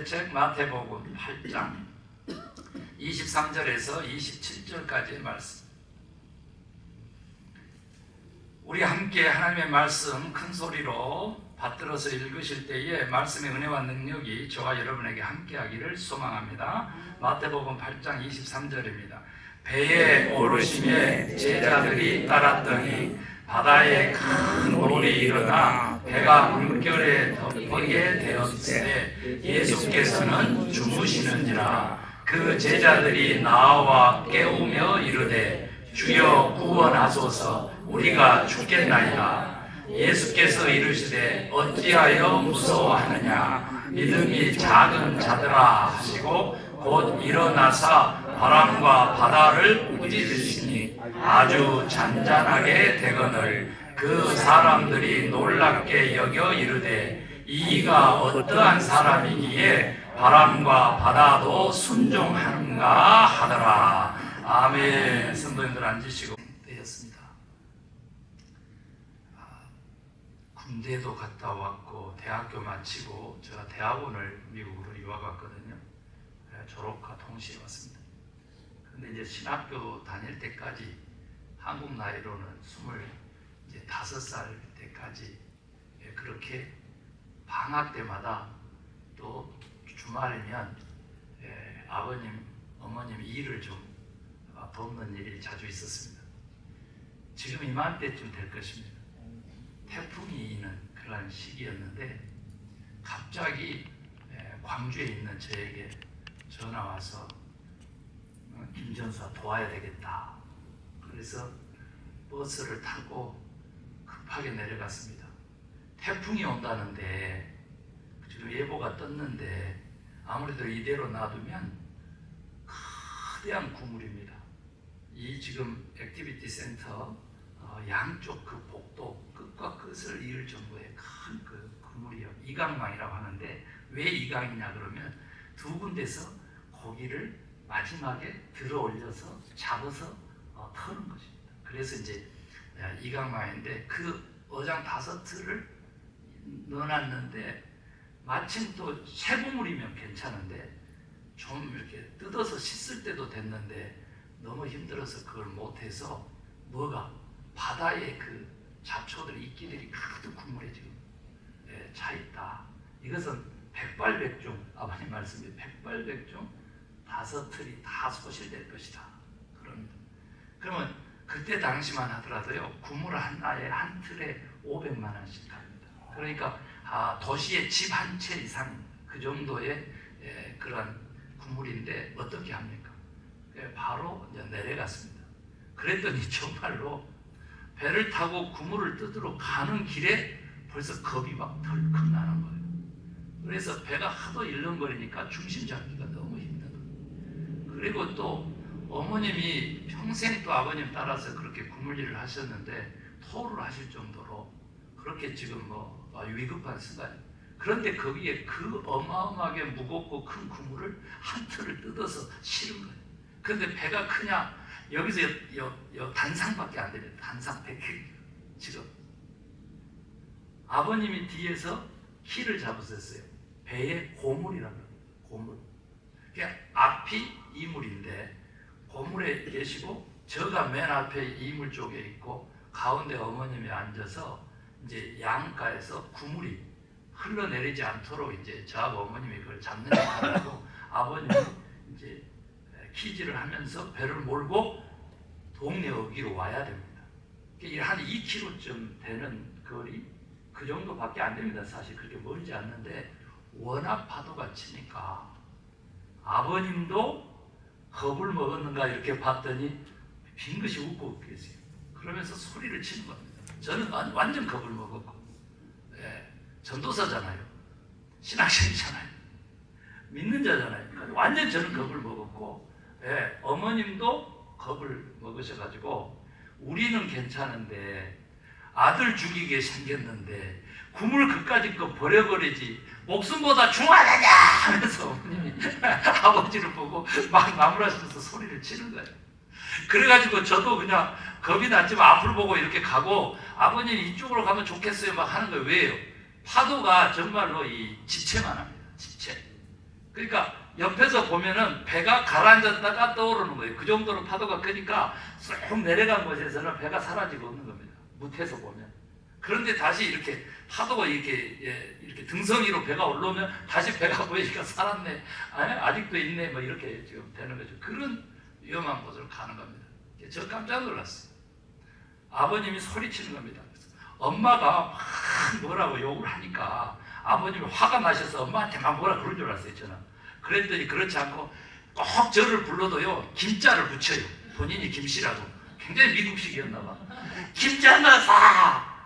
책 마태복음 8장 23절에서 27절까지의 말씀. 우리 함께 하나님의 말씀 큰 소리로 받들어서 읽으실 때에 말씀의 은혜와 능력이 저와 여러분에게 함께하기를 소망합니다. 마태복음 8장 23절입니다. 배에 오르심에 제자들이 따랐더니 바다에 큰 물이 일어나 배가 물결에 덮이게 되었을 때 예수께서는 주무시는지라. 그 제자들이 나와 깨우며 이르되 주여 구원하소서, 우리가 죽겠나이다. 예수께서 이르시되 어찌하여 무서워하느냐, 믿음이 작은 자들아 하시고 곧 일어나사 바람과 바다를 꾸짖으시니 아주 잔잔하게 되거늘 그 사람들이 놀랍게 여겨 이르되 이가 어떠한 사람이기에 바람과 바다도 순종하는가 하더라. 아멘. 성도님들 앉으시고 되었습니다. 군대도 갔다 왔고 대학교 마치고 제가 대학원을 미국으로 유학 왔거든요. 졸업과 동시에 왔습니다. 근데 이제 신학교 다닐 때까지 한국 나이로는 25살 때까지 그렇게 방학 때마다 또 주말이면 아버님, 어머님 일을 좀 돕는 일이 자주 있었습니다. 지금 이맘때쯤 될 것입니다. 태풍이 있는 그런 시기였는데 갑자기 광주에 있는 저에게 전화 와서 김전사 도와야 되겠다. 그래서 버스를 타고 급하게 내려갔습니다. 태풍이 온다는데 지금 예보가 떴는데 아무래도 이대로 놔두면 거대한 구물입니다. 이 지금 액티비티 센터 양쪽 그 복도 끝과 끝을 이을 정도의 큰 그 구물이요. 이강망이라고 하는데 왜 이강이냐 그러면 두 군데서 고기를 마지막에 들어 올려서 잡아서 터는 것입니다. 그래서 이제 이강망인데 그 어장 5틀을 넣어놨는데 마침 또 새고물이면 괜찮은데 좀 이렇게 뜯어서 씻을 때도 됐는데 너무 힘들어서 그걸 못해서 뭐가 바다에 그 잡초들 이끼들이 가득 국물에 지금 차 있다. 이것은 백발백중, 아버님 말씀이 백발백중 5틀이 다 소실될 것이다. 그럽니다. 그러면 그때 당시만 하더라도요 구물 하나에 한 틀에 500만 원씩 갑니다. 그러니까 도시의 집 한 채 이상 그 정도의 그런 구물인데 어떻게 합니까? 바로 이제 내려갔습니다. 그랬더니 정말로 배를 타고 구물을 뜯으러 가는 길에 벌써 겁이 막 덜컥 나는 거예요. 그래서 배가 하도 일렁거리니까 중심 잡기가 너무 힘든 거예요. 그리고 또 어머님이 평생 또 아버님 따라서 그렇게 구물 일을 하셨는데 토를 하실 정도로 그렇게 지금 위급한 순간. 그런데 거기에 그 어마어마하게 무겁고 큰 구물을 한 틀을 뜯어서 실은 거예요. 그런데 배가 크냐? 여기서 단상밖에 안 됩니다. 단상 100km. 지금 아버님이 뒤에서 키를 잡으셨어요. 배에 고물이라고 합니다. 고물. 그러니까 앞이 이물인데 고물에 계시고 저가 맨 앞에 이물 쪽에 있고 가운데 어머님이 앉아서 이제 양가에서 구물이 흘러내리지 않도록 이제 저하고 어머님이 그걸 잡는 역할을 아버님이 이제 키질을 하면서 배를 몰고 동네 어귀로 와야 됩니다. 한 2km쯤 되는 거리 그 정도밖에 안 됩니다. 사실 그렇게 멀지 않는데 워낙 파도가 치니까 아버님도 겁을 먹었는가 이렇게 봤더니 빙긋이 웃고 계세요. 그러면서 소리를 치는 겁니다. 저는 완전 겁을 먹었고 전도사잖아요. 신학생이잖아요. 믿는 자잖아요. 완전 저는 겁을 먹었고 어머님도 겁을 먹으셔가지고 우리는 괜찮은데 아들 죽이게 생겼는데 구물 그까짓 거 버려버리지 목숨보다 중하다냐 하면서 어머님이 아버지를 보고 막 나무라시면서 소리를 치는 거예요. 그래가지고 저도 그냥 겁이 났지만 앞을 보고 이렇게 가고 아버님 이쪽으로 가면 좋겠어요 막 하는 거예요. 왜요? 파도가 정말로 이 지체만 합니다. 지체. 그러니까 옆에서 보면은 배가 가라앉았다가 떠오르는 거예요. 그 정도로 파도가 크니까 쏙 내려간 곳에서는 배가 사라지고 없는 겁니다. 무태에서 보면. 그런데 다시 이렇게 파도가 이렇게 등성이로 배가 올라오면 다시 배가 보이니까 살았네, 아직도 있네, 뭐 이렇게 지금 되는 거죠. 그런 위험한 곳을 가는 겁니다. 저 깜짝 놀랐어요. 아버님이 소리치는 겁니다. 엄마가 막 뭐라고 욕을 하니까 아버님이 화가 나셔서 엄마한테 막 뭐라 그런 줄 알았어요, 저는. 그랬더니 그렇지 않고 꼭 저를 불러도요, 김자를 붙여요. 본인이 김씨라고. 굉장히 미국식이었나 봐. 김자 너사!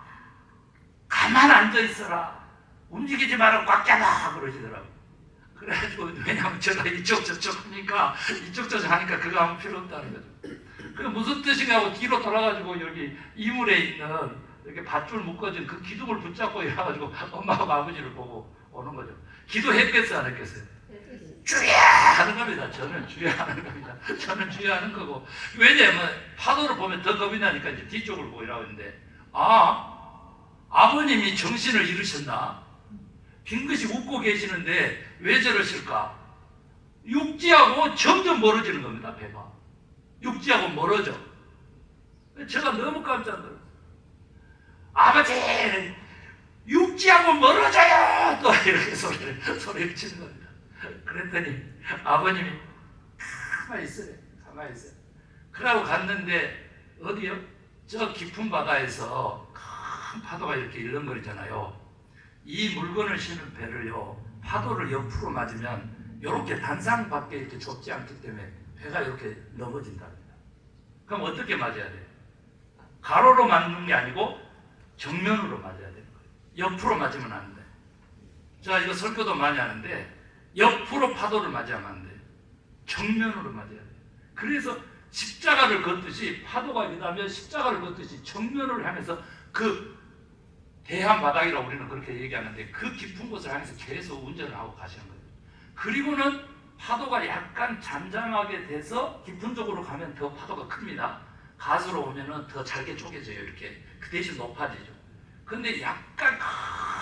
가만 앉아있어라. 움직이지 말고 꽉 잡아! 그러시더라고. 그래가지고, 왜냐면 제가 이쪽 저쪽 하니까, 이쪽 저쪽 하니까 그거 아무 필요 없다는 거죠. 그 무슨 뜻인가 하고 뒤로 돌아가지고 여기 이물에 있는 이렇게 밧줄 묶어진 그 기둥을 붙잡고 이래가지고 엄마하고 아버지를 보고 오는 거죠. 기도했겠어요, 안 했겠어요? 주야! 하는 겁니다. 저는 주야 하는 겁니다. 저는 주야 하는 거고. 왜냐면 파도를 보면 더 겁이 나니까 이제 뒤쪽을 보고 이라고 했는데, 아버님이 정신을 잃으셨나? 빙긋이 웃고 계시는데 왜 저러실까? 육지하고 점점 멀어지는 겁니다, 배가. 육지하고 멀어져. 제가 너무 깜짝 놀랐어요. 아버지! 육지하고 멀어져요! 또 이렇게 소리를 치는 겁니다. 그랬더니 아버님이 가만히 있어요. 가만히 있어요. 그러고 갔는데 어디요? 저 깊은 바다에서 큰 파도가 이렇게 일렁거리잖아요. 이 물건을 싣는 배를요, 파도를 옆으로 맞으면 이렇게 단상밖에 이렇게 좁지 않기 때문에 배가 이렇게 넘어진답니다. 그럼 어떻게 맞아야 돼요? 가로로 맞는 게 아니고 정면으로 맞아야 되는 거예요. 옆으로 맞으면 안 돼. 제가 이거 설교도 많이 하는데 옆으로 파도를 맞으면 안 돼. 정면으로 맞아야 돼. 그래서 십자가를 걷듯이, 파도가 일어나면 십자가를 걷듯이 정면을 향해서, 그 대한 바닥이라고 우리는 그렇게 얘기하는데 그 깊은 곳을 향해서 계속 운전을 하고 가시는 거예요. 그리고는 파도가 약간 잠잠하게 돼서 깊은 쪽으로 가면 더 파도가 큽니다. 가수로 오면은 더 잘게 쪼개져요. 이렇게. 그 대신 높아지죠. 근데 약간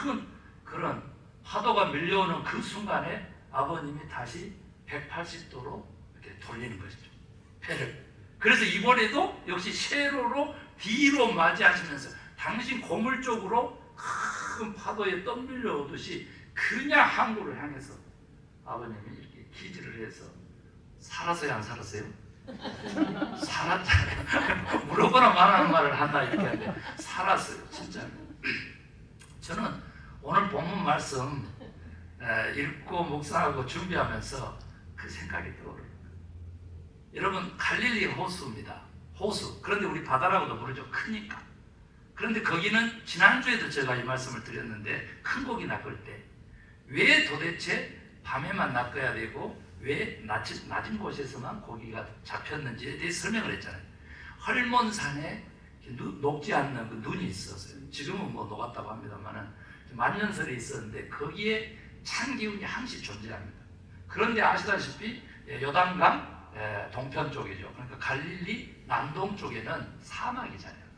큰 그런 파도가 밀려오는 그 순간에 아버님이 다시 180도로 이렇게 돌리는 것이죠. 배를. 그래서 이번에도 역시 세로로 뒤로 맞이하시면서 당신 고물 쪽으로 큰 파도에 떠밀려 오듯이 그냥 항구를 향해서 아버님이 이렇게 기지를 해서, 살았어요, 안 살았어요? 살았잖아요. 물어보나 말하는 말을 한다 이렇게 하는데 살았어요, 진짜. 저는 오늘 본문 말씀 읽고 묵상하고 준비하면서 그 생각이 떠오르는 거예요. 여러분, 갈릴리 호수입니다. 호수. 그런데 우리 바다라고도 부르죠. 크니까. 그런데 거기는 지난주에도 제가 이 말씀을 드렸는데, 큰 고기 낚을 때 왜 도대체 밤에만 낚아야 되고 왜 낮은 곳에서만 고기가 잡혔는지에 대해 설명을 했잖아요. 헐몬산에 녹지 않는 그 눈이 있었어요. 지금은 뭐 녹았다고 합니다만은 만년설에 있었는데 거기에 찬 기운이 항시 존재합니다. 그런데 아시다시피 요단강 동편 쪽이죠. 그러니까 갈릴리 남동 쪽에는 사막이잖아요.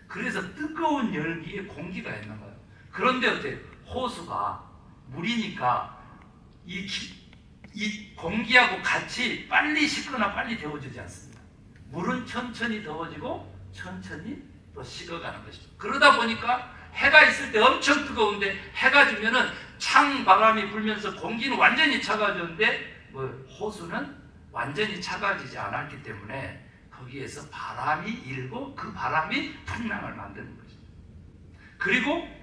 그래서 뜨거운 열기에 공기가 있는 거예요. 그런데 어때요? 호수가 물이니까 이 공기하고 같이 빨리 식거나 빨리 데워지지 않습니다. 물은 천천히 더워지고 천천히 또 식어가는 것이죠. 그러다 보니까 해가 있을 때 엄청 뜨거운데 해가 지면은 찬 바람이 불면서 공기는 완전히 차가워졌는데 호수는 완전히 차가워지지 않았기 때문에 거기에서 바람이 일고 그 바람이 풍랑을 만드는 거죠. 그리고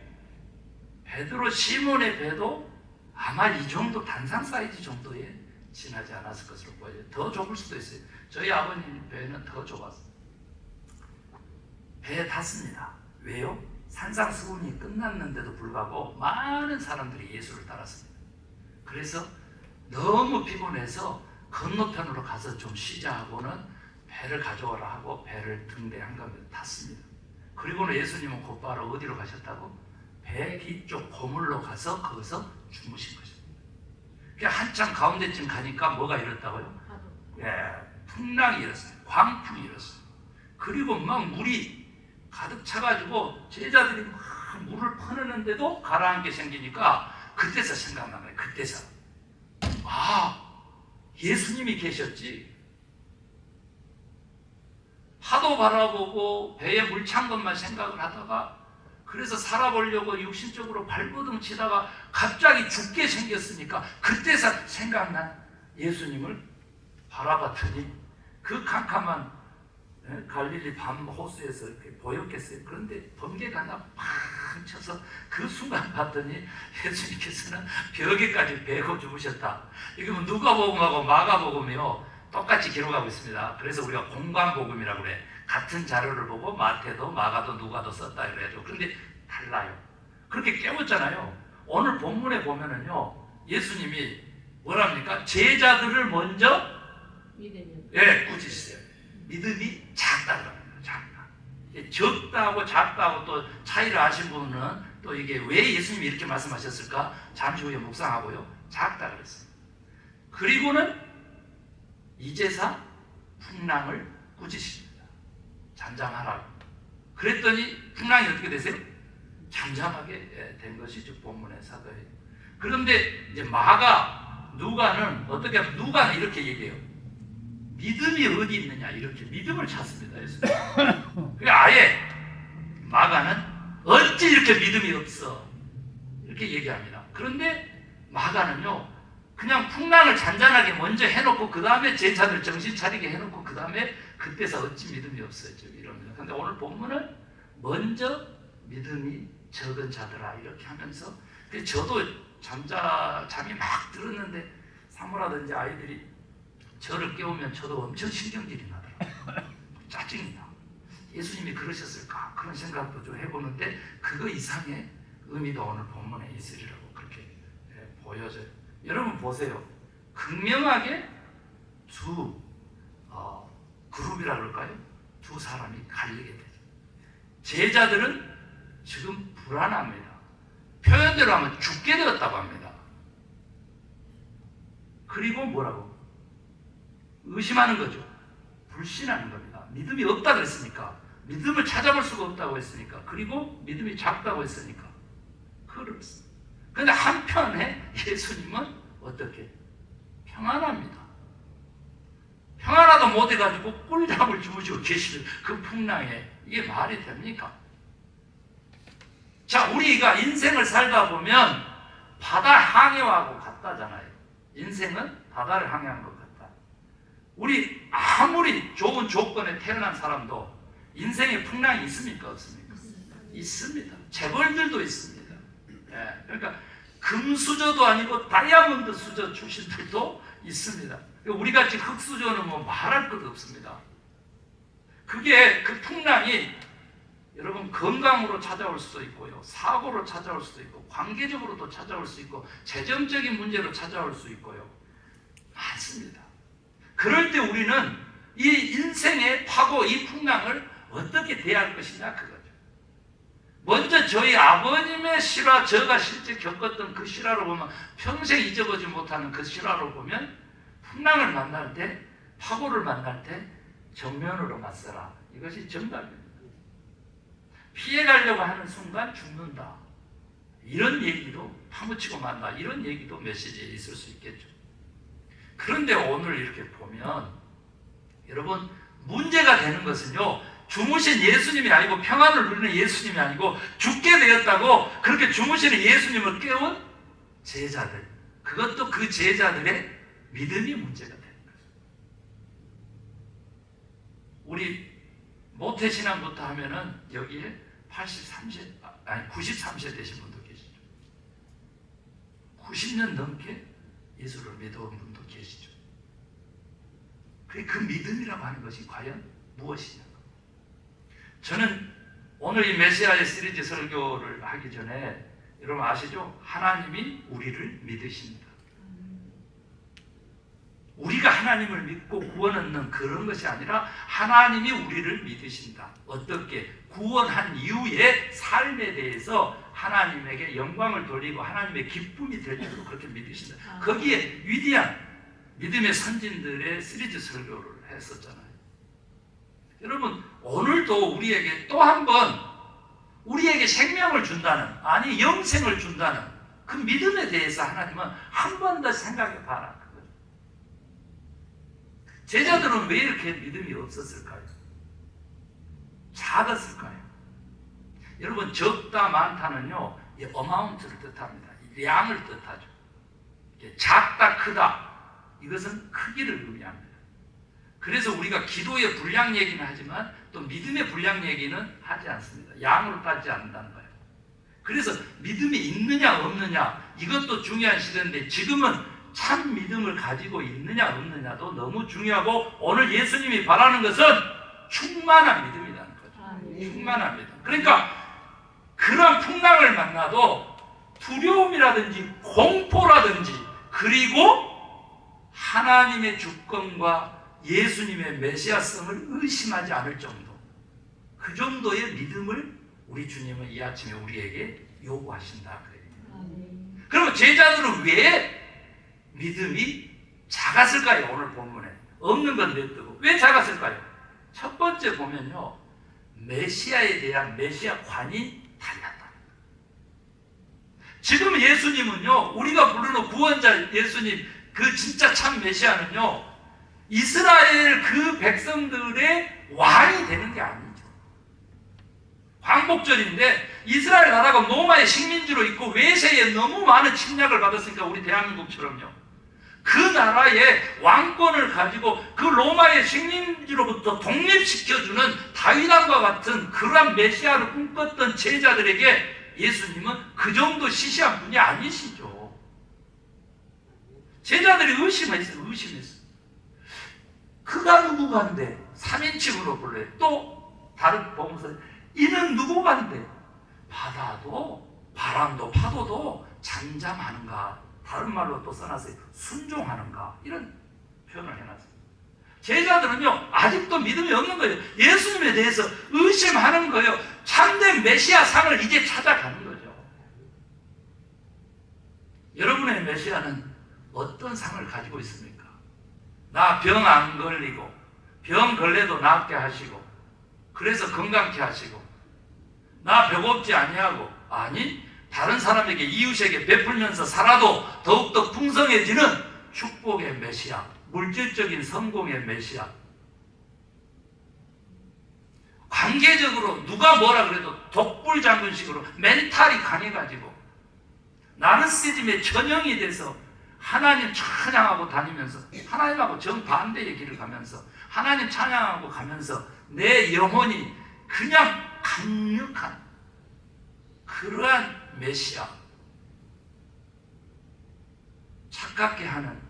베드로 시몬의 배도 아마 이 정도 단상 사이즈 정도에 지나지 않았을 것으로 보여요. 더 좁을 수도 있어요. 저희 아버님 배는 더 좁았어요. 배에 탔습니다. 왜요? 산상수훈이 끝났는데도 불구하고 많은 사람들이 예수를 따랐습니다. 그래서 너무 피곤해서 건너편으로 가서 좀 쉬자 하고는 배를 가져오라 하고 배를 등대한 겁니다. 탔습니다. 그리고는 예수님은 곧바로 어디로 가셨다고? 배 뒤쪽 고물로 가서 거기서 주무신 것입니다. 그러니까 한참 가운데쯤 가니까 뭐가 일었다고요? 풍랑이 일었어요. 광풍이 일었어요. 그리고 막 물이 가득 차가지고 제자들이 막 물을 퍼내는데도 가라앉게 생기니까 그때서 생각난 거예요. 그때서 예수님이 계셨지. 하도 바라보고 배에 물 찬 것만 생각을 하다가 그래서 살아보려고 육신적으로 발버둥 치다가 갑자기 죽게 생겼으니까 그때 생각난 예수님을 바라봤더니 그 캄캄한 갈릴리 밤 호수에서 이렇게 보였겠어요. 그런데 번개가 하나 팡 쳐서 그 순간 봤더니 예수님께서는 벽에까지 베고 죽으셨다. 이게 뭐 누가복음하고 마가복음이요 똑같이 기록하고 있습니다. 그래서 우리가 공관복음이라고 그래. 같은 자료를 보고 마태도 마가도 누가도 썼다 그래야죠. 그런데 달라요. 그렇게 깨웠잖아요. 오늘 본문에 보면은요 예수님이 뭐랍니까? 제자들을 먼저 꾸짖으세요. 믿음이 작다고 합니다. 작다. 적다고 작다고 또 차이를 아신 분은 또 이게 왜 예수님이 이렇게 말씀하셨을까? 잠시 후에 묵상하고요. 작다 그랬어요. 그리고는 이제사 풍랑을 꾸짖습니다. 잠잠하라고. 그랬더니 풍랑이 어떻게 되세요? 잠잠하게 된 것이 즉 본문의 사도예요. 그런데 이제 마가, 누가는 어떻게 하면 누가는 이렇게 얘기해요. 믿음이 어디 있느냐 이렇게 믿음을 찾습니다. 그러니까 아예 마가는 어찌 이렇게 믿음이 없어 이렇게 얘기합니다. 그런데 마가는요 그냥 풍랑을 잔잔하게 먼저 해놓고 그 다음에 제자들 정신 차리게 해놓고 그 다음에 그때서 어찌 믿음이 없어요 이럽니다. 그런데 오늘 본문은 먼저 믿음이 적은 자들아 이렇게 하면서 저도 잠이 막 들었는데 사모라든지 아이들이 저를 깨우면 저도 엄청 신경질이 나더라고요. 짜증이 나. 예수님이 그러셨을까? 그런 생각도 좀 해보는데 그거 이상의 의미도 오늘 본문에 있으리라고 그렇게 보여져요. 여러분 보세요. 극명하게 두 그룹이라 그럴까요? 두 사람이 갈리게 되죠. 제자들은 지금 불안합니다. 표현대로 하면 죽게 되었다고 합니다. 그리고 뭐라고? 의심하는 거죠. 불신하는 겁니다. 믿음이 없다 그랬으니까. 믿음을 찾아볼 수가 없다고 했으니까. 그리고 믿음이 작다고 했으니까. 그렇습니다. 그런데 한편에 예수님은 어떻게? 평안합니다. 평안하다 못해가지고 꿀잠을 주무시고 계시는 그 풍랑에 이게 말이 됩니까? 자, 우리가 인생을 살다 보면 바다 항해하고 같다잖아요. 인생은 바다를 항해한 것 같다. 우리 아무리 좋은 조건에 태어난 사람도 인생에 풍랑이 있습니까? 없습니까? 있습니다. 재벌들도 있습니다. 예, 그러니까 금수저도 아니고 다이아몬드 수저 출신들도 있습니다. 우리같이 흙수저는 뭐 말할 것도 없습니다. 그게 그 풍랑이 여러분 건강으로 찾아올 수도 있고요. 사고로 찾아올 수도 있고 관계적으로도 찾아올 수 있고 재정적인 문제로 찾아올 수 있고요. 많습니다. 그럴 때 우리는 이 인생의 파고 이 풍랑을 어떻게 대할 것이냐 그거죠. 먼저 저희 아버님의 실화, 제가 실제 겪었던 그 실화로 보면 평생 잊어보지 못하는 그 실화로 보면 풍랑을 만날 때, 파고를 만날 때 정면으로 맞서라. 이것이 정답입니다. 피해가려고 하는 순간 죽는다. 이런 얘기도 파묻히고 만다. 이런 얘기도 메시지에 있을 수 있겠죠. 그런데 오늘 이렇게 보면 여러분 문제가 되는 것은요. 주무신 예수님이 아니고 평안을 누리는 예수님이 아니고 죽게 되었다고 그렇게 주무시는 예수님을 깨운 제자들. 그것도 그 제자들의 믿음이 문제가 되는 거죠. 우리 모태신앙부터 하면은 여기에 93세 되신 분도 계시죠. 90년 넘게 예수를 믿어온 분도 계시죠. 그 믿음이라고 하는 것이 과연 무엇이냐? 저는 오늘 이 메시아의 시리즈 설교를 하기 전에 여러분 아시죠? 하나님이 우리를 믿으십니다. 우리가 하나님을 믿고 구원 얻는 그런 것이 아니라 하나님이 우리를 믿으신다. 어떻게? 구원한 이후의 삶에 대해서 하나님에게 영광을 돌리고 하나님의 기쁨이 될 줄로 그렇게 믿으신다. 거기에 위대한 믿음의 선진들의 시리즈 설교를 했었잖아요. 여러분 오늘도 우리에게 또 한 번 우리에게 생명을 준다는, 아니 영생을 준다는 그 믿음에 대해서 하나님은 한 번 더 생각해 봐라. 제자들은 왜 이렇게 믿음이 없었을까요? 작았을까요? 여러분, 적다 많다는요, 이 어마운트를 뜻합니다. 양을 뜻하죠. 작다 크다, 이것은 크기를 의미합니다. 그래서 우리가 기도의 분량 얘기는 하지만 또 믿음의 분량 얘기는 하지 않습니다. 양으로 따지지 않는다는 거예요. 그래서 믿음이 있느냐 없느냐, 이것도 중요한 시대인데, 지금은 참 믿음을 가지고 있느냐 없느냐도 너무 중요하고, 오늘 예수님이 바라는 것은 충만한 믿음이라는 거죠. 충만한 믿음. 그러니까 그런 풍랑을 만나도 두려움이라든지 공포라든지, 그리고 하나님의 주권과 예수님의 메시아성을 의심하지 않을 정도, 그 정도의 믿음을 우리 주님은 이 아침에 우리에게 요구하신다. 그러면 제자들은 왜 믿음이 작았을까요? 오늘 본문에 없는 건 냅두고 왜 작았을까요? 첫 번째 보면요, 메시아에 대한 메시아관이 달랐다. 지금 예수님은요, 우리가 부르는 구원자 예수님, 그 진짜 참 메시아는요, 이스라엘 그 백성들의 왕이 되는 게 아니죠. 광복절인데 이스라엘 나라가 로마의 식민지로 있고 외세에 너무 많은 침략을 받았으니까, 우리 대한민국처럼요, 그 나라의 왕권을 가지고 그 로마의 식민지로부터 독립시켜주는 다윗왕과 같은 그러한 메시아를 꿈꿨던 제자들에게 예수님은 그 정도 시시한 분이 아니시죠. 제자들이 의심했어요. 그가 누구간데? 3인칭으로 불러요. 또 다른 복음서, 이는 누구간데? 바다도 바람도 파도도 잠잠하는가? 다른 말로 또 써놨어요. 순종하는가? 이런 표현을 해놨어요. 제자들은요, 아직도 믿음이 없는 거예요. 예수님에 대해서 의심하는 거예요. 참된 메시아 상을 이제 찾아가는 거죠. 여러분의 메시아는 어떤 상을 가지고 있습니까? 나 병 안 걸리고, 병 걸려도 낫게 하시고, 그래서 건강케 하시고, 나 배고프지 아니하고, 아니, 다른 사람에게, 이웃에게 베풀면서 살아도 더욱더 풍성해지는 축복의 메시아, 물질적인 성공의 메시아. 관계적으로 누가 뭐라 그래도 독불장군식으로 멘탈이 강해가지고 나르시즘의 전형이 돼서 하나님 찬양하고 다니면서, 하나님하고 정반대의 길을 가면서 하나님 찬양하고 가면서 내 영혼이 그냥 강력한 그러한 메시아, 착각게 하는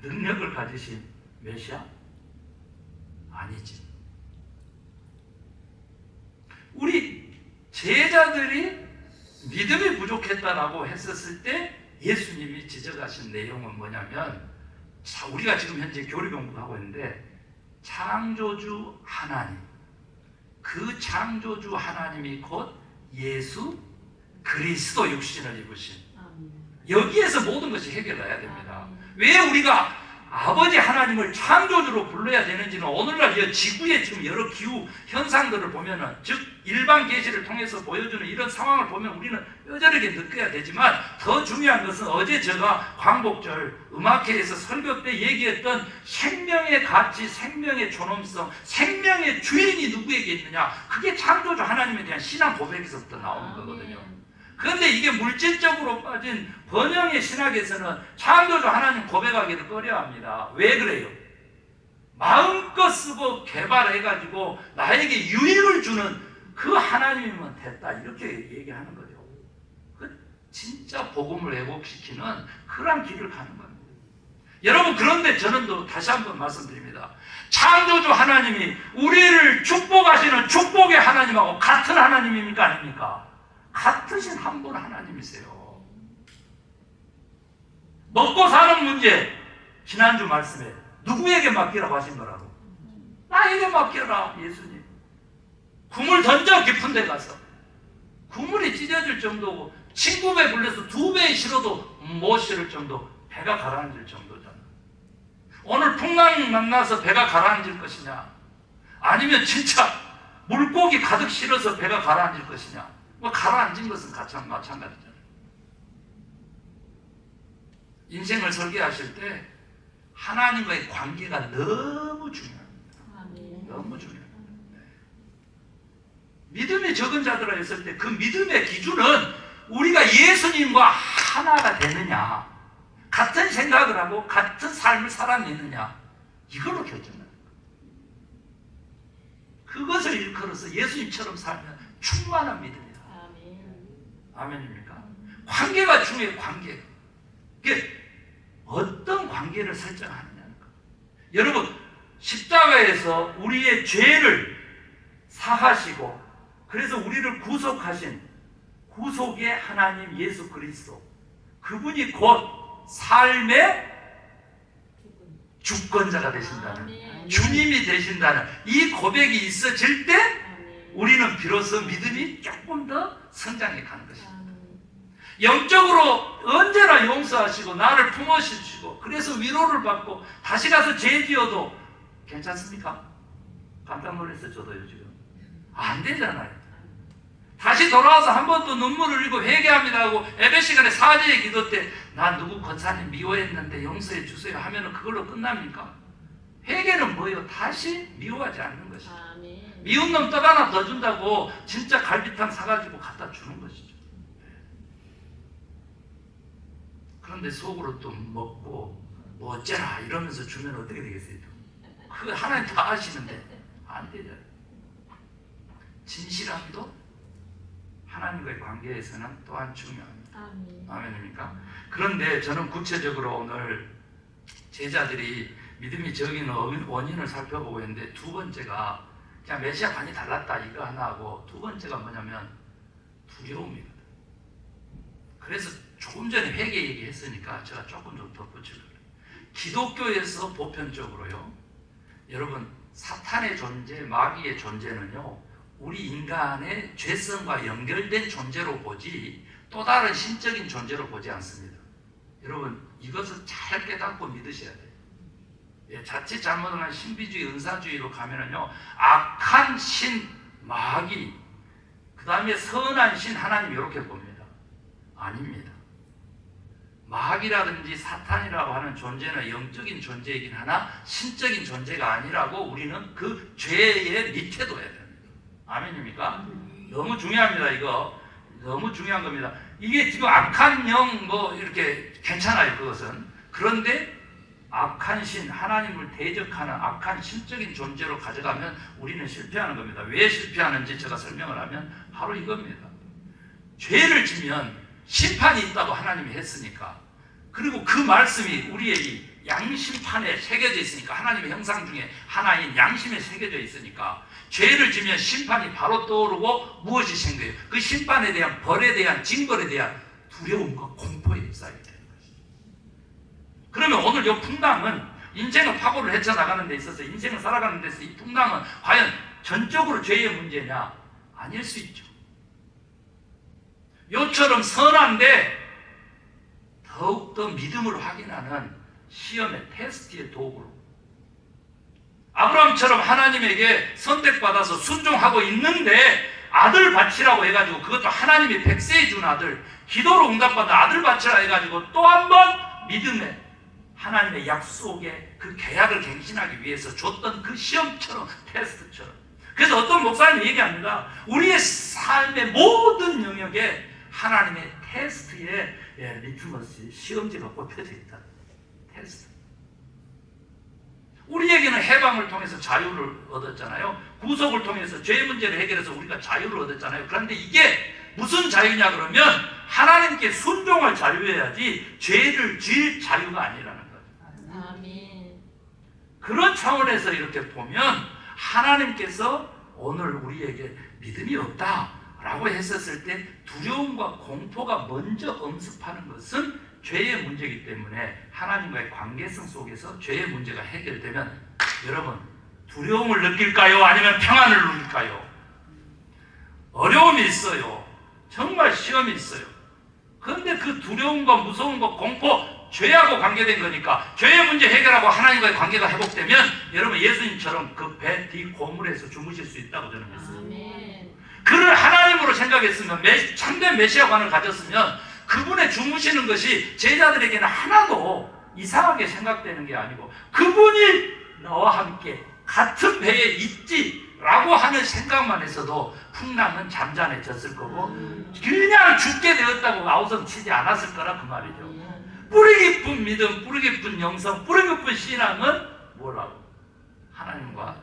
능력을 가지신 메시아? 아니지. 우리 제자들이 믿음이 부족했다라고 했었을 때 예수님이 지적하신 내용은 뭐냐면, 우리가 지금 현재 교리 공부하고 있는데, 창조주 하나님, 그 창조주 하나님이 곧 예수 그리스도 육신을 입으신, 여기에서 모든 것이 해결돼야 됩니다. 왜 우리가 아버지 하나님을 창조주로 불러야 되는지는 오늘날 이 지구의 지금 여러 기후 현상들을 보면은, 즉 일반 계시를 통해서 보여주는 이런 상황을 보면 우리는 뼈저리게 느껴야 되지만, 더 중요한 것은 어제 제가 광복절 음악회에서 설교 때 얘기했던 생명의 가치, 생명의 존엄성, 생명의 주인이 누구에게 있느냐, 그게 창조주 하나님에 대한 신앙 고백에서부터 나오는 거거든요. 그런데 이게 물질적으로 빠진 번영의 신학에서는 창조주 하나님 고백하기를 꺼려합니다. 왜 그래요? 마음껏 쓰고 개발해가지고 나에게 유익을 주는 그 하나님이면 됐다, 이렇게 얘기하는 거죠. 그 진짜 복음을 왜곡시키는 그런 길을 가는 겁니다. 여러분, 그런데 저는 또 다시 한번 말씀드립니다. 창조주 하나님이 우리를 축복하시는 축복의 하나님하고 같은 하나님입니까 아닙니까? 같으신 한 분 하나님이세요. 먹고 사는 문제, 지난주 말씀에 누구에게 맡기라고 하신 거라고? 나에게 맡겨라, 예수님. 굶을 던져, 깊은 데 가서. 굶물이 찢어질 정도고, 친구 배 불려서 2배 실어도 못 실을 정도, 배가 가라앉을 정도잖아. 오늘 풍랑 만나서 배가 가라앉을 것이냐, 아니면 진짜 물고기 가득 실어서 배가 가라앉을 것이냐. 뭐 가라앉은 것은 마찬가지잖아요. 인생을 설계하실 때 하나님과의 관계가 너무 중요합니다. 너무 중요합니다. 믿음이 적은 자들아 했을 때 그 믿음의 기준은 우리가 예수님과 하나가 되느냐, 같은 생각을 하고 같은 삶을 살아내느냐, 이걸로 결정합니다. 그것을 일컬어서 예수님처럼 살면 충만한 믿음이다. 아멘입니까? 관계가 중요해요. 관계. 이게 어떤 관계를 설정하느냐는 거. 여러분, 십자가에서 우리의 죄를 사하시고 그래서 우리를 구속하신 구속의 하나님 예수 그리스도, 그분이 곧 삶의 주권자가 되신다는, 주님이 되신다는 이 고백이 있어질 때 우리는 비로소 믿음이 조금 더 성장해 가는 것입니다. 영적으로 언제나 용서하시고 나를 품어주시고 그래서 위로를 받고 다시 가서 죄 지어도 괜찮습니까? 깜짝 놀랐어요. 저도요 지금. 안 되잖아요. 다시 돌아와서 한 번 더 눈물을 흘리고 회개합니다 하고 예배 시간에 사죄의 기도 때 나 누구 권사님 미워했는데 용서해 주세요 하면은 그걸로 끝납니까? 회개는 뭐예요? 다시 미워하지 않는 것이죠. 미운 놈 떡 하나 더 준다고 진짜 갈비탕 사가지고 갖다 주는 것이죠. 그런데 속으로 또 먹고 뭐 어쩌나 이러면서 주면 어떻게 되겠어요? 그거 하나님 다 아시는데 안 되잖아요. 진실함도 하나님과의 관계에서는 또한 중요합니다. 아멘입니까? 그런데 저는 구체적으로 오늘 제자들이 믿음이 적인 원인을 살펴보고 있는데, 두 번째가 그냥 메시아관이 달랐다 이거 하나 하고, 두 번째가 뭐냐면 두려움이거든. 그래서 조금 전에 회개 얘기했으니까 제가 조금 좀 덧붙이려고 해요. 기독교에서 보편적으로요, 여러분 사탄의 존재, 마귀의 존재는요 우리 인간의 죄성과 연결된 존재로 보지 또 다른 신적인 존재로 보지 않습니다. 여러분 이것을 잘 깨닫고 믿으셔야 돼요. 예, 자칫 잘못을 한 신비주의, 은사주의로 가면은요 악한 신 마귀, 그 다음에 선한 신 하나님 이렇게 봅니다. 아닙니다. 마귀라든지 사탄이라고 하는 존재는 영적인 존재이긴 하나 신적인 존재가 아니라고 우리는 그 죄의 밑에 둬야 됩니다. 아멘입니까? 너무 중요합니다. 이거 너무 중요한 겁니다. 이게 지금 악한 영 뭐 이렇게 괜찮아요. 그것은. 그런데 악한 신, 하나님을 대적하는 악한 신적인 존재로 가져가면 우리는 실패하는 겁니다. 왜 실패하는지 제가 설명을 하면 바로 이겁니다. 죄를 지면 심판이 있다고 하나님이 했으니까, 그리고 그 말씀이 우리의 이 양심판에 새겨져 있으니까, 하나님의 형상 중에 하나인 양심에 새겨져 있으니까 죄를 지면 심판이 바로 떠오르고 무엇이 생겨요? 그 심판에 대한 벌에 대한 징벌에 대한 두려움과 공포에 휩싸이게 되는 것이죠. 그러면 오늘 이 풍랑은 인생을 파고를 헤쳐나가는 데 있어서, 인생을 살아가는 데서 이 풍랑은 과연 전적으로 죄의 문제냐? 아닐 수 있죠. 요처럼 선한데 더욱더 믿음을 확인하는 시험의 테스트의 도구로, 아브라함처럼 하나님에게 선택받아서 순종하고 있는데 아들 바치라고 해가지고, 그것도 하나님이 백세에 준 아들, 기도로 응답받은 아들 바치라 해가지고 또 한 번 믿음의 하나님의 약속의 그 계약을 갱신하기 위해서 줬던 그 시험처럼, 테스트처럼. 그래서 어떤 목사님이 얘기합니다. 우리의 삶의 모든 영역에 하나님의 테스트에 리트머스 시험지가 꽂혀져 있다. 테스트. 우리에게는 해방을 통해서 자유를 얻었잖아요. 구속을 통해서 죄 문제를 해결해서 우리가 자유를 얻었잖아요. 그런데 이게 무슨 자유냐 그러면 하나님께 순종할 자유여야지 죄를 지을 자유가 아니라는 거죠. 아멘. 그런 차원에서 이렇게 보면 하나님께서 오늘 우리에게 믿음이 없다라고 했었을 때 두려움과 공포가 먼저 엄습하는 것은 죄의 문제이기 때문에, 하나님과의 관계성 속에서 죄의 문제가 해결되면 여러분 두려움을 느낄까요? 아니면 평안을 누릴까요? 어려움이 있어요. 정말 시험이 있어요. 그런데 그 두려움과 무서움과 공포, 죄하고 관계된 거니까 죄의 문제 해결하고 하나님과의 관계가 회복되면 여러분 예수님처럼 그 배 뒤 고물에서 주무실 수 있다고 저는 믿습니다. 그를 하나님으로 생각했으면, 참된 메시아관을 가졌으면 그분의 주무시는 것이 제자들에게는 하나도 이상하게 생각되는 게 아니고 그분이 나와 함께 같은 배에 있지라고 하는 생각만 해서도 풍랑은 잠잠해졌을 거고 그냥 죽게 되었다고 아우성 치지 않았을 거라 그 말이죠. 뿌리 깊은 믿음, 뿌리 깊은 영성, 뿌리 깊은 신앙은 뭐라고? 하나님과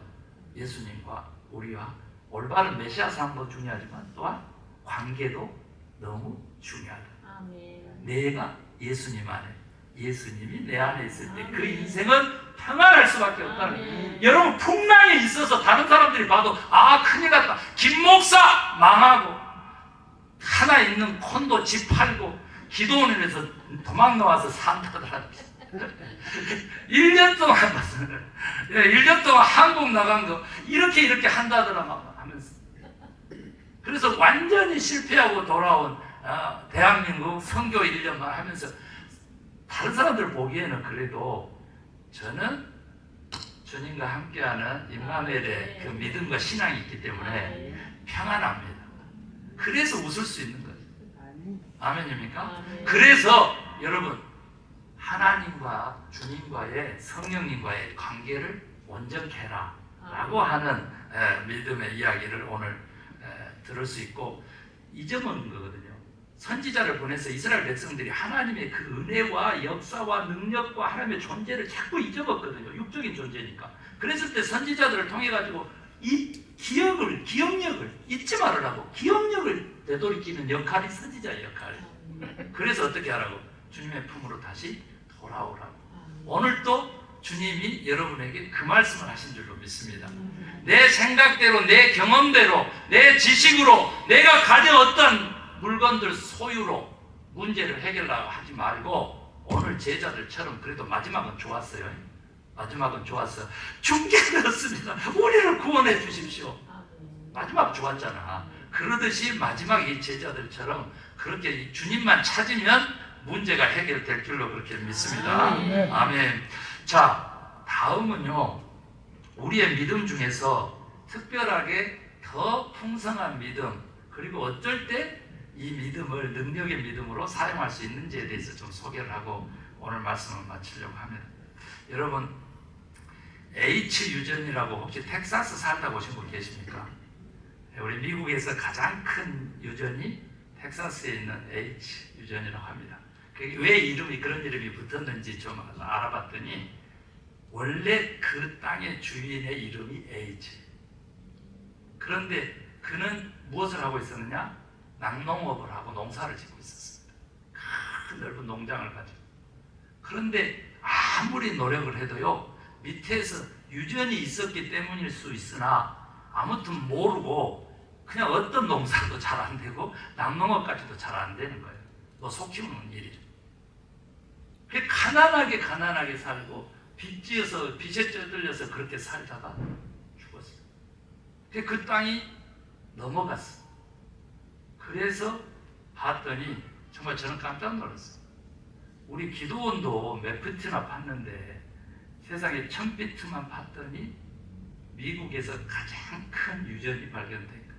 예수님과 우리와 올바른 메시아 삶도 중요하지만 또한 관계도 너무 중요하다. 아멘. 내가 예수님 안에, 예수님이 내 안에 있을 때 그 인생은 평안할 수밖에 없다는 거예요. 여러분 풍랑이 있어서 다른 사람들이 봐도 아 큰일 났다. 김 목사 망하고 하나 있는 콘도 집 팔고 기도원에서 도망 나와서 산다더라. 1년 동안 1년 동안 한국 나간 거 이렇게 한다더라 막 하면서 그래서 완전히 실패하고 돌아온 대한민국 선교 1년만 하면서 다른 사람들 보기에는 그래도 저는 주님과 함께하는 임마누엘의 그 믿음과 신앙이 있기 때문에 평안합니다. 그래서 웃을 수 있는 거죠. 아멘입니까? 그래서 여러분 하나님과 주님과의 성령님과의 관계를 온전케 해라 라고 하는 믿음의 이야기를 오늘 들을 수 있고 잊어먹는 거거든요. 선지자를 보내서 이스라엘 백성들이 하나님의 그 은혜와 역사와 능력과 하나님의 존재를 자꾸 잊어먹거든요. 육적인 존재니까. 그랬을 때 선지자들을 통해 가지고 이 기억력을 잊지 말으라고 기억력을 되돌이키는 역할이 선지자의 역할이에요. 그래서 어떻게 하라고? 주님의 품으로 다시 돌아오라고. 오늘도 주님이 여러분에게 그 말씀을 하신 줄로 믿습니다. 내 생각대로, 내 경험대로, 내 지식으로, 내가 가진 어떤 물건들 소유로 문제를 해결하려고 하지 말고 오늘 제자들처럼 그래도 마지막은 좋았어요. 마지막은 좋았어. 죽게 되었습니다. 우리를 구원해 주십시오. 마지막 좋았잖아. 그러듯이 마지막 이 제자들처럼 그렇게 주님만 찾으면 문제가 해결될 줄로 그렇게 믿습니다. 아멘. 자, 다음은요. 우리의 믿음 중에서 특별하게 더 풍성한 믿음 그리고 어쩔 때 이 믿음을 능력의 믿음으로 사용할 수 있는지에 대해서 좀 소개를 하고 오늘 말씀을 마치려고 합니다. 여러분 H 유전이라고 혹시 텍사스 살다 오신 분 계십니까? 우리 미국에서 가장 큰 유전이 텍사스에 있는 H 유전이라고 합니다. 왜 이름이 그런 이름이 붙었는지 좀 알아봤더니 원래 그 땅의 주인의 이름이 H. 그런데 그는 무엇을 하고 있었느냐? 낙농업을 하고 농사를 짓고 있었습니다. 큰 넓은 농장을 가지고. 그런데 아무리 노력을 해도요. 밑에서 유전이 있었기 때문일 수 있으나 아무튼 모르고 그냥 어떤 농사도 잘 안 되고 낙농업까지도 잘 안 되는 거예요. 너 속 키우는 일이죠. 가난하게 살고 빚지어서 빚에 쪄들려서 그렇게 살다가 죽었어요. 그 땅이 넘어갔어요. 그래서 봤더니 정말 저는 깜짝 놀랐어요. 우리 기도원도 몇 피트나 봤는데 세상에 1000피트만 봤더니 미국에서 가장 큰 유전이 발견된 거예요.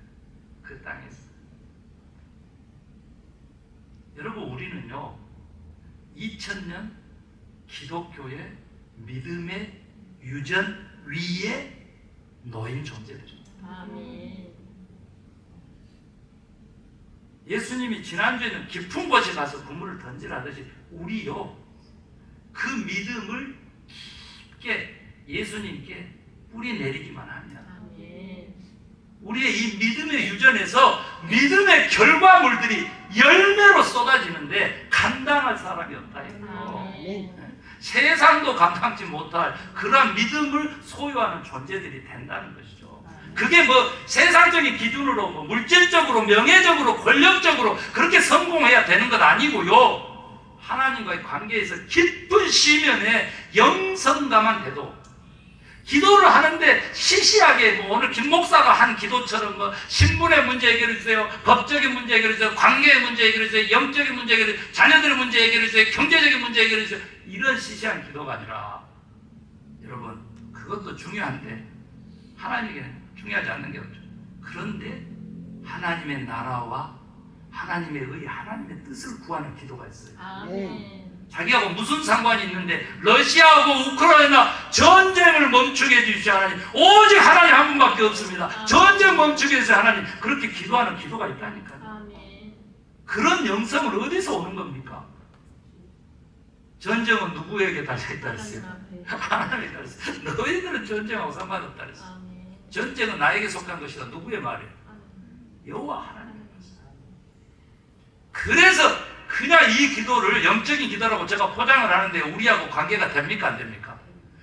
그 땅에서. 여러분 우리는요 2000년 기독교의 믿음의 유전 위에 놓인 존재들입니다. 아멘. 예수님이 지난주에는 깊은 곳에 가서 그물을 던지라듯이 우리요 그 믿음을 깊게 예수님께 뿌리 내리기만 하면 우리의 이 믿음의 유전에서 믿음의 결과물들이 열매로 쏟아지는데 감당할 사람이 없다. 세상도 감당치 못할 그러한 믿음을 소유하는 존재들이 된다는 것이죠. 그게 뭐 세상적인 기준으로 뭐 물질적으로 명예적으로 권력적으로 그렇게 성공해야 되는 것 아니고요. 하나님과의 관계에서 깊은 시면에 영성가만 돼도 기도를 하는데 시시하게 뭐 오늘 김 목사가 한 기도처럼 뭐 신분의 문제 해결해 주세요, 법적인 문제 해결해 주세요, 관계의 문제 해결해 주세요, 영적인 문제 해결해 주세요, 자녀들의 문제 해결해 주세요, 경제적인 문제 해결해 주세요, 이런 시시한 기도가 아니라 여러분 그것도 중요한데 하나님에게는 중요하지 않는 게 없죠. 그런데 하나님의 나라와 하나님의 의, 하나님의 뜻을 구하는 기도가 있어요. 아멘. 자기하고 무슨 상관이 있는데 러시아하고 우크라이나 전쟁을 멈추게 해주시오 하나님. 오직 하나님 한 분밖에 없습니다. 전쟁 멈추게 해주시오 하나님. 그렇게 기도하는 기도가 있다니까요. 아멘. 그런 영성을 어디서 오는 겁니까? 전쟁은 누구에게 달려있다 했어요? 하나님께 달려있어요. 너희들은 전쟁하고 상관없다 했어요. 아멘. 전쟁은 나에게 속한 것이다. 누구의 말이에요? 여호와 하나님의 말씀. 그래서 그냥 이 기도를 영적인 기도라고 제가 포장을 하는데 우리하고 관계가 됩니까? 안 됩니까?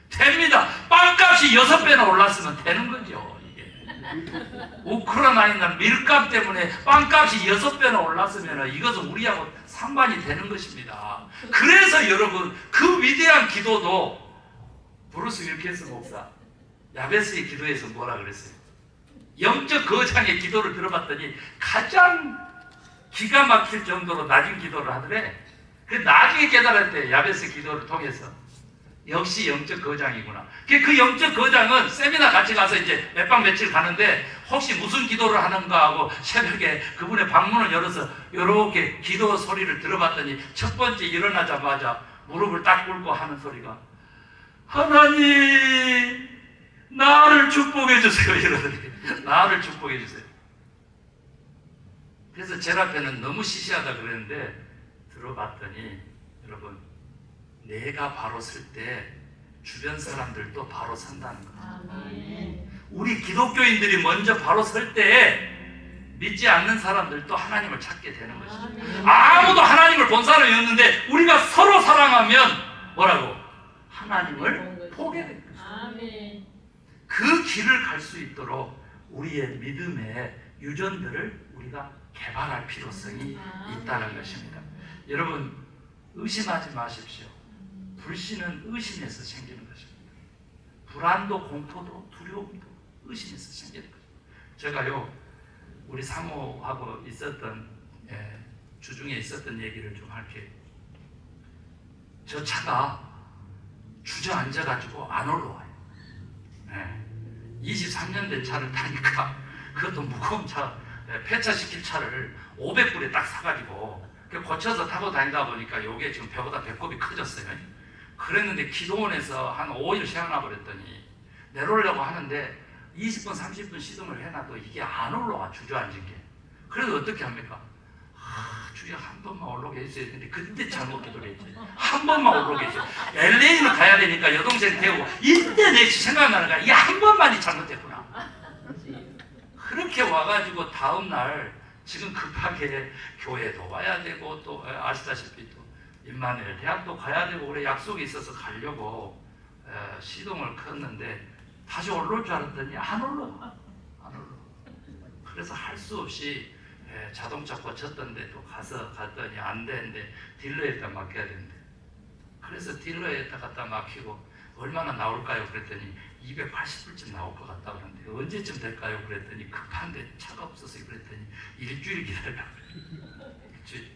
됩니다. 빵값이 6배나 올랐으면 되는 거죠. 이게 우크라이나에 있는 밀값 때문에 빵값이 6배나 올랐으면 이것은 우리하고 상관이 되는 것입니다. 그래서 여러분 그 위대한 기도도 브루스 윌킨스 목사 야베스의 기도에서 뭐라 그랬어요? 영적 거장의 기도를 들어봤더니 가장 기가 막힐 정도로 낮은 기도를 하더래. 그 나중에 깨달았대. 야베스 기도를 통해서 역시 영적 거장이구나. 그 영적 거장은 세미나 같이 가서 이제 몇 박 며칠 가는데 혹시 무슨 기도를 하는가 하고 새벽에 그분의 방문을 열어서 이렇게 기도 소리를 들어봤더니 첫 번째 일어나자마자 무릎을 딱 꿇고 하는 소리가 하나님 나를 축복해 주세요 이러더니 나를 축복해 주세요. 그래서 제라페는 너무 시시하다 그랬는데 들어봤더니 여러분 내가 바로 설 때 주변 사람들도 바로 선다는 거예요. 아멘. 우리 기독교인들이 먼저 바로 설 때 믿지 않는 사람들도 하나님을 찾게 되는 것입니다. 아무도 하나님을 본 사람이 없는데 우리가 서로 사랑하면 뭐라고? 하나님을 보게 됩니다. 아멘. 그 길을 갈 수 있도록 우리의 믿음의 유전들을 우리가 개발할 필요성이 있다는 것입니다. 여러분 의심하지 마십시오. 불신은 의심에서 생기는 것입니다. 불안도 공포도 두려움도 의심에서 생기는 것입니다. 제가요 우리 사모하고 있었던 주중에 있었던 얘기를 좀 할게요. 저 차가 주저앉아가지고 안 올라와요. 23년 된 차를 타니까 그것도 무거운 차 폐차시킬 차를 500불에 딱 사가지고 고쳐서 타고 다니다 보니까 이게 지금 배보다 배꼽이 커졌어요. 그랬는데 기도원에서 한 5일 세워놔 버렸더니 내려오려고 하는데 20분 30분 시동을 해놔도 이게 안 올라와. 주저앉은 게. 그래도 어떻게 합니까? 주여 한 번만 올라오게 해주세요 했는데 그때 잘못 기도를 했지. 한 번만 올라오게 해주세요. LA는 가야 되니까 여동생 태우고 이때 내 생각나는 거야. 이 한 번만이 잘못됐구나. 그렇게 와가지고 다음날 지금 급하게 교회도 와야 되고 또 아시다시피 또 임마누엘 대학도 가야 되고 그래 약속이 있어서 가려고 시동을 켰는데 다시 올라올 줄 알았더니 안 올라와. 그래서 할 수 없이 자동차 고쳤던 데도 갔더니 안 되는데 딜러에다 맡겨야 된대. 그래서 딜러에다 갖다 맡기고 얼마나 나올까요? 그랬더니 280불쯤 나올 것 같다 그러는데 언제쯤 될까요? 그랬더니 급한데 차가 없어서 그랬더니 일주일 기다리라고 그래요. 일주일.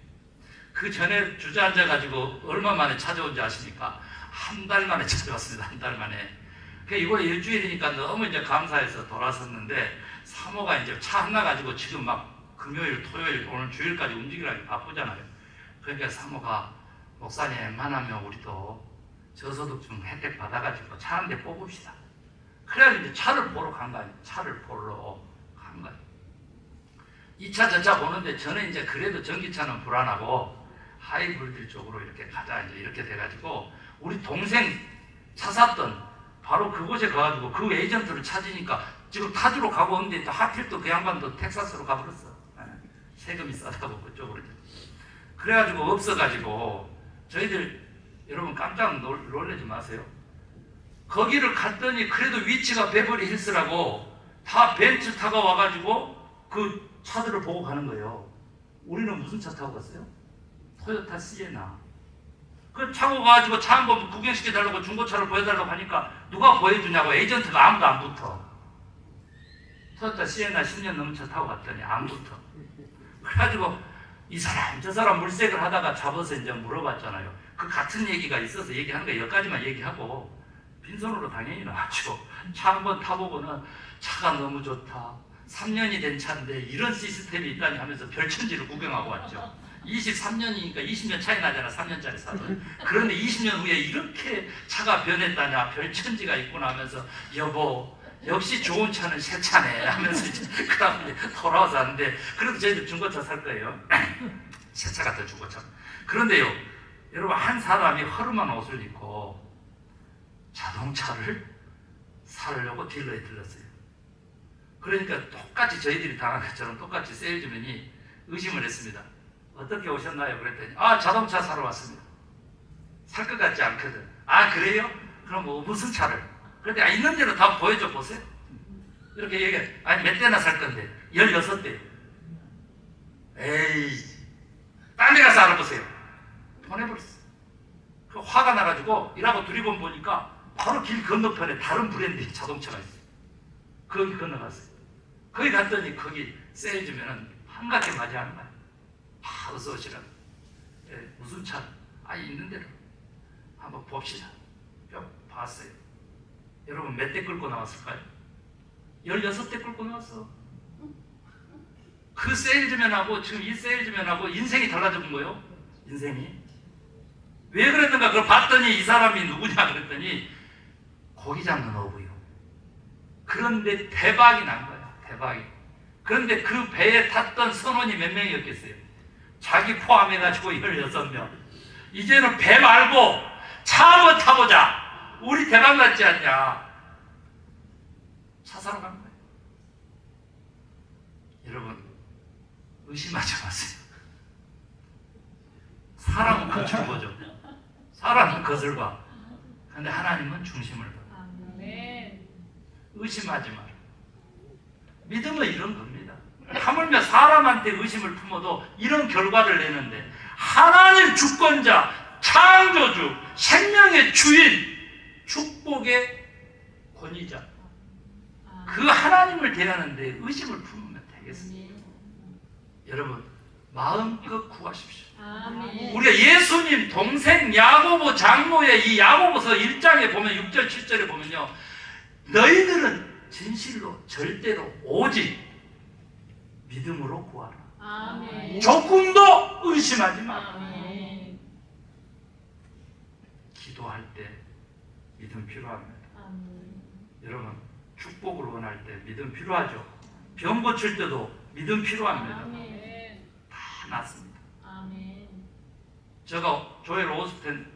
그 전에 주저앉아가지고 얼마 만에 찾아온지 아십니까? 한 달 만에 찾아왔습니다. 한 달 만에. 이번에 일주일이니까 너무 이제 감사해서 돌아섰는데 사모가 이제 차 하나 가지고 지금 막 금요일, 토요일, 오늘 주일까지 움직이려고 바쁘잖아요. 그러니까 사모가 목사님 웬만하면 우리도 저소득 좀 혜택 받아가지고 차 한 대 뽑읍시다. 그래가지고 이제 차를 보러 간 거 아니에요. 차를 보러 간 거예요. 2차, 저차 보는데 저는 이제 그래도 전기차는 불안하고 하이브리드 쪽으로 이렇게 가자. 이제 이렇게 돼가지고 우리 동생 차 샀던 바로 그곳에 가가지고 그 에이전트를 찾으니까 지금 타주로 가고 있는데 하필 또 그 양반도 텍사스로 가버렸어. 세금이 싸다고 그쪽으로. 그래가지고 없어가지고 저희들 여러분 깜짝 놀라지 마세요. 거기를 갔더니 그래도 위치가 베버리 힐스라고 다 벤츠 타고 와가지고 그 차들을 보고 가는 거예요. 우리는 무슨 차 타고 갔어요? 토요타 시에나. 그 타고 가가지고 차 한번 구경시켜달라고 중고차를 보여달라고 하니까 누가 보여주냐고. 에이전트가 아무도 안 붙어. 토요타 시에나 10년 넘은 차 타고 갔더니 안 붙어. 그래가지고 이 사람 저 사람 물색을 하다가 잡아서 이제 물어봤잖아요. 그 같은 얘기가 있어서 얘기하는 거 여기까지만 얘기하고 빈손으로 당연히 나왔죠. 차 한번 타보고는 차가 너무 좋다. 3년이 된 차인데 이런 시스템이 있다니 하면서 별천지를 구경하고 왔죠. 23년이니까 20년 차이 나잖아. 3년짜리 사도. 그런데 20년 후에 이렇게 차가 변했다냐, 별천지가 있구나 하면서 여보 역시 좋은 차는 새 차네 하면서 이제 그 다음에 돌아와서 하는데, 그래도 저희들 중고차 살 거예요. 새 차 같은 중고차. 그런데요, 여러분, 한 사람이 허름한 옷을 입고 자동차를 사려고 딜러에 들렀어요. 그러니까 똑같이 저희들이 당한 것처럼 똑같이 세일즈맨이 의심을 했습니다. 어떻게 오셨나요? 그랬더니 자동차 사러 왔습니다. 살 것 같지 않거든. 그래요? 그럼 무슨 차를? 그런데 있는 대로 다 보여줘 보세요. 이렇게 얘기해. 몇 대나 살 건데? 16대. 에이, 딴 데 가서 알아보세요. 보내버렸어. 그 화가 나가지고 일하고 두리번 보니까 바로 길 건너편에 다른 브랜드의 자동차가 있어요. 거기 건너갔어요. 거기 갔더니 거기 세일즈맨은 한가게 맞이하는 거야. 어서 오시라고. 무슨 차? 있는 대로 한번 봅시다. 봤어요. 여러분, 몇 대 끌고 나왔을까요? 16대 끌고 나왔어. 그 세일즈맨하고 지금 이 세일즈맨하고 인생이 달라진 거예요. 인생이. 왜 그랬는가? 그걸 봤더니 이 사람이 누구냐 그랬더니 고기 잡는 어부요. 그런데 대박이 난 거야. 대박이. 그런데 그 배에 탔던 선원이 몇 명이었겠어요? 자기 포함해가지고 16명. 이제는 배 말고 차 한번 타보자. 우리 대박 났지 않냐. 차 사러 간 거예요. 여러분, 의심하지 마세요. 사람은 거칠 거죠. 사람은 것을 봐. 근데 하나님은 중심을 봐. 의심하지 마라. 믿음은 이런 겁니다. 하물며 사람한테 의심을 품어도 이런 결과를 내는데, 하나님 주권자, 창조주, 생명의 주인, 축복의 권위자, 그 하나님을 대하는데 의심을 품으면 되겠습니다. 여러분, 마음껏 구하십시오. 우리가 예수님 동생 야고보 장로의 이 야고보서 1장에 보면 6절 7절에 보면요, 너희들은 진실로 절대로 오직 믿음으로 구하라. 조금도 의심하지 마라. 기도할 때 믿음 필요합니다. 여러분, 축복을 원할 때 믿음 필요하죠. 병 고칠 때도 믿음 필요합니다. 다 낫습니다. 제가 조엘 오스텐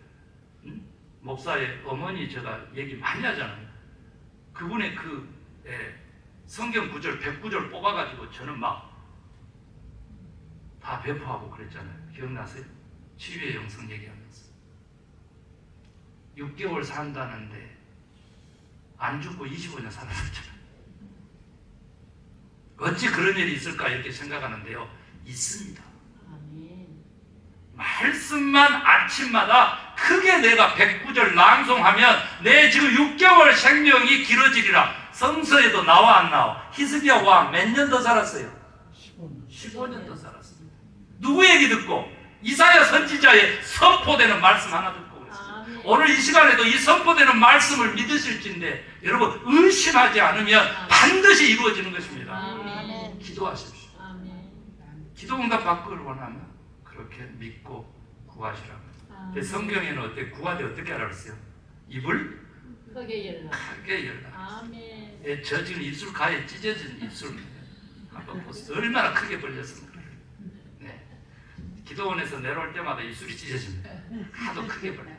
목사의 어머니 제가 얘기 많이 하잖아요. 그분의 성경 구절 100구절 뽑아가지고 저는 막 다 배포하고 그랬잖아요. 기억나세요? 치유의 영성 얘기하면서 6개월 산다는데 안 죽고 25년 살았잖아요. 어찌 그런 일이 있을까 이렇게 생각하는데요, 있습니다. 말씀만 아침마다 크게 내가 100구절 낭송하면 내 지금 6개월 생명이 길어지리라. 성서에도 나와 안 나와? 히스기야 왕 몇 년 더 살았어요? 15년 더 살았습니다. 누구 얘기 듣고? 이사야 선지자의 선포되는 말씀 하나 듣고 그랬어요. 오늘 이 시간에도 이 선포되는 말씀을 믿으실진데 여러분, 의심하지 않으면 반드시 이루어지는 것입니다. 기도하십시오. 기도 응답 받기를 원하면 그렇게 믿고 구하시라고. 성경에는 어떻게 구하되 어떻게 하라 그랬어요? 입을 크게 열라. 저 지금 입술 가에 찢어진 입술 한번 보세요. 얼마나 크게 벌렸습니까? 네. 기도원에서 내려올 때마다 입술이 찢어집니다. 하도 크게 벌려요.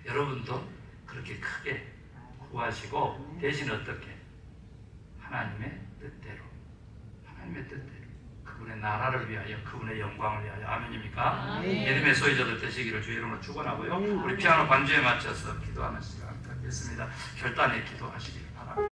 여러분도 그렇게 크게 구하시고, 대신 어떻게? 하나님의 뜻대로 그분의 나라를 위하여, 그분의 영광을 위하여. 아멘입니까? 믿음의 소유자들 되시기를 주의 이름으로 축원하고요. 우리 피아노 반주에 맞춰서 기도하는 시간 갖겠습니다. 결단의 기도하시기를 바랍니다.